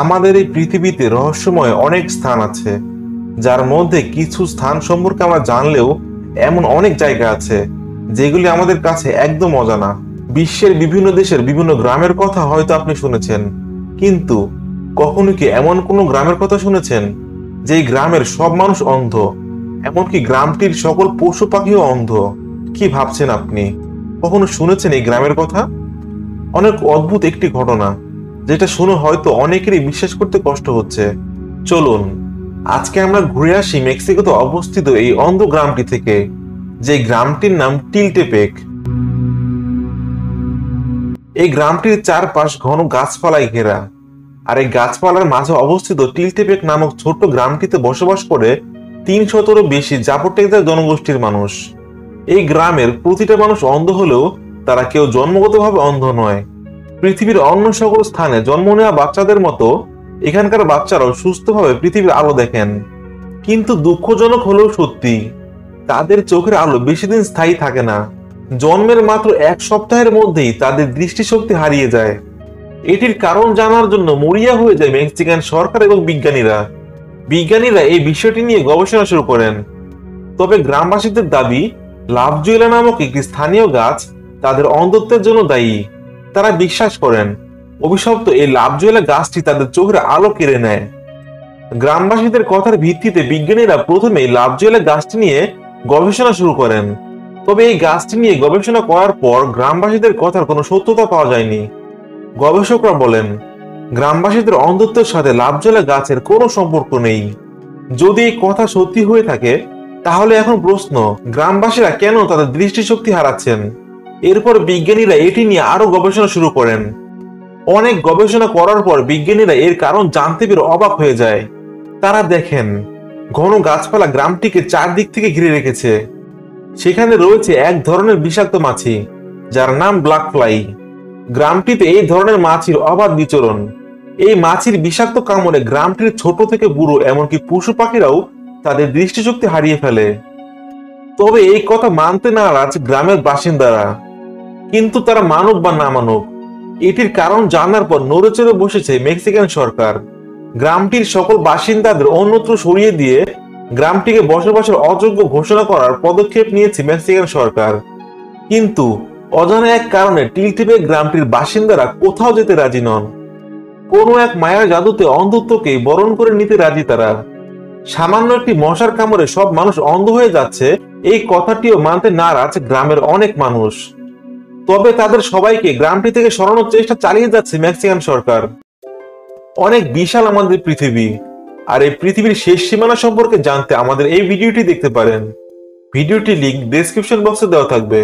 আমাদের এই পৃথিবীতে রহস্যময় অনেক স্থান আছে, যার মধ্যে কিছু স্থান সম্পর্কে আমরা জানলেও এমন অনেক জায়গা আছে যেগুলি আমাদের কাছে একদম অজানা। বিশ্বের বিভিন্ন দেশের বিভিন্ন গ্রামের কথা হয়তো আপনি শুনেছেন, কিন্তু কখনো কি এমন কোনো গ্রামের কথা শুনেছেন যেই গ্রামের সব মানুষ অন্ধ, এমনকি গ্রামটির সকল পশু পাখিও অন্ধ? কি ভাবছেন আপনি? কখনো শুনেছেন এই গ্রামের কথা? অনেক অদ্ভুত একটি ঘটনা, যেটা শুনে হয়তো অনেকেরই বিশ্বাস করতে কষ্ট হচ্ছে। চলুন আজকে আমরা ঘুরে আসি মেক্সিকোতে অবস্থিত এই অন্ধ গ্রামটি থেকে, যে গ্রামটির নাম টিলটেপেক। এই গ্রামটির চারপাশ ঘন গাছপালায় ঘেরা, আর এই গাছপালার মাঝে অবস্থিত টিলটেপেক নামক ছোট্ট গ্রামটিতে বসবাস করে ৩০০-র বেশি জাপোটেকদার জনগোষ্ঠীর মানুষ। এই গ্রামের প্রতিটা মানুষ অন্ধ হলেও তারা কেউ জন্মগতভাবে অন্ধ নয়। পৃথিবীর অন্য সকল স্থানে জন্ম নেওয়া বাচ্চাদের মতো এখানকার বাচ্চারাও সুস্থভাবে পৃথিবীর আলো দেখেন। কিন্তু দুঃখজনক হলেও সত্যি, তাদের চোখের আলো বেশি দিন স্থায়ী থাকে না। জন্মের মাত্র ১ সপ্তাহের মধ্যেই তাদের দৃষ্টিশক্তি হারিয়ে যায়। এটির কারণ জানার জন্য মরিয়া হয়ে যায় মেক্সিকান সরকার এবং বিজ্ঞানীরা এই বিষয়টি নিয়ে গবেষণা শুরু করেন। তবে গ্রামবাসীদের দাবি, লাভজুয়েলা নামক একটি স্থানীয় গাছ তাদের অন্ধত্বের জন্য দায়ী। তারা বিশ্বাস করেন অভিশপ্ত এই লাভজুয়েলা গাছটি তাদের চোখের আলো কেড়ে নেয়। গ্রামবাসীদের কথার ভিত্তিতে বিজ্ঞানীরা প্রথমে লাভজুয়েলা গাছটি নিয়ে গবেষণা শুরু করেন। তবে এই গাছটি নিয়ে গবেষণা করার পর গ্রামবাসীদের কথার কোনো সত্যতা পাওয়া যায়নি। গবেষকরা বলেন গ্রামবাসীদের অন্ধত্বের সাথে লাভজুয়েলা গাছের কোনো সম্পর্ক নেই। যদি এই কথা সত্যি হয়ে থাকে, তাহলে এখন প্রশ্ন, গ্রামবাসীরা কেন তাদের দৃষ্টিশক্তি হারাচ্ছেন? এরপর বিজ্ঞানীরা এটি নিয়ে আরো গবেষণা শুরু করেন। অনেক গবেষণা করার পর বিজ্ঞানীরা এর কারণ জানতে পেরে অবাক হয়ে যায়। তারা দেখেন ঘন গাছপালা গ্রামটিকে চারদিক থেকে ঘিরে রেখেছে। সেখানে রয়েছে এক ধরনের বিষাক্ত মাছি, যার নাম ব্ল্যাক ফ্লাই। গ্রামটিতে এই ধরনের মাছির অবাধ বিচরণ। এই মাছির বিষাক্ত কামড়ে গ্রামটির ছোট থেকে বুড়ো এমনকি পশু পাখিরাও তাদের দৃষ্টিশক্তি হারিয়ে ফেলে। তবে এই কথা মানতে নারাজ গ্রামের বাসিন্দারা, কিন্তু তারা মানুক বা না মানুক, এটির কারণ জানার পর নড়েচড়ে বসেছে মেক্সিকান সরকার। গ্রামটির সকল বাসিন্দাদের অন্যত্র সরিয়ে দিয়ে গ্রামটিকে বসবাসের অযোগ্য ঘোষণা করার পদক্ষেপ নিয়েছে মেক্সিকান সরকার। কিন্তু অজানা এক কারণে টিলটেপেক গ্রামটির বাসিন্দারা কোথাও যেতে রাজি নন। কোনো এক মায়ার জাদুতে অন্ধত্বকে বরণ করে নিতে রাজি তারা। সামান্য একটি মশার কামড়ে সব মানুষ অন্ধ হয়ে যাচ্ছে, এই কথাটিও মানতে নারাজ গ্রামের অনেক মানুষ। তবে তাদের সবাইকে গ্রামটি থেকে সরানোর চেষ্টা চালিয়ে যাচ্ছে মেক্সিকান সরকার। অনেক বিশাল আমাদের পৃথিবী, আর এই পৃথিবীর শেষ সীমানা সম্পর্কে জানতে আমাদের এই ভিডিওটি দেখতে পারেন। ভিডিওটি লিংক ডেসক্রিপশন বক্সে দেওয়া থাকবে।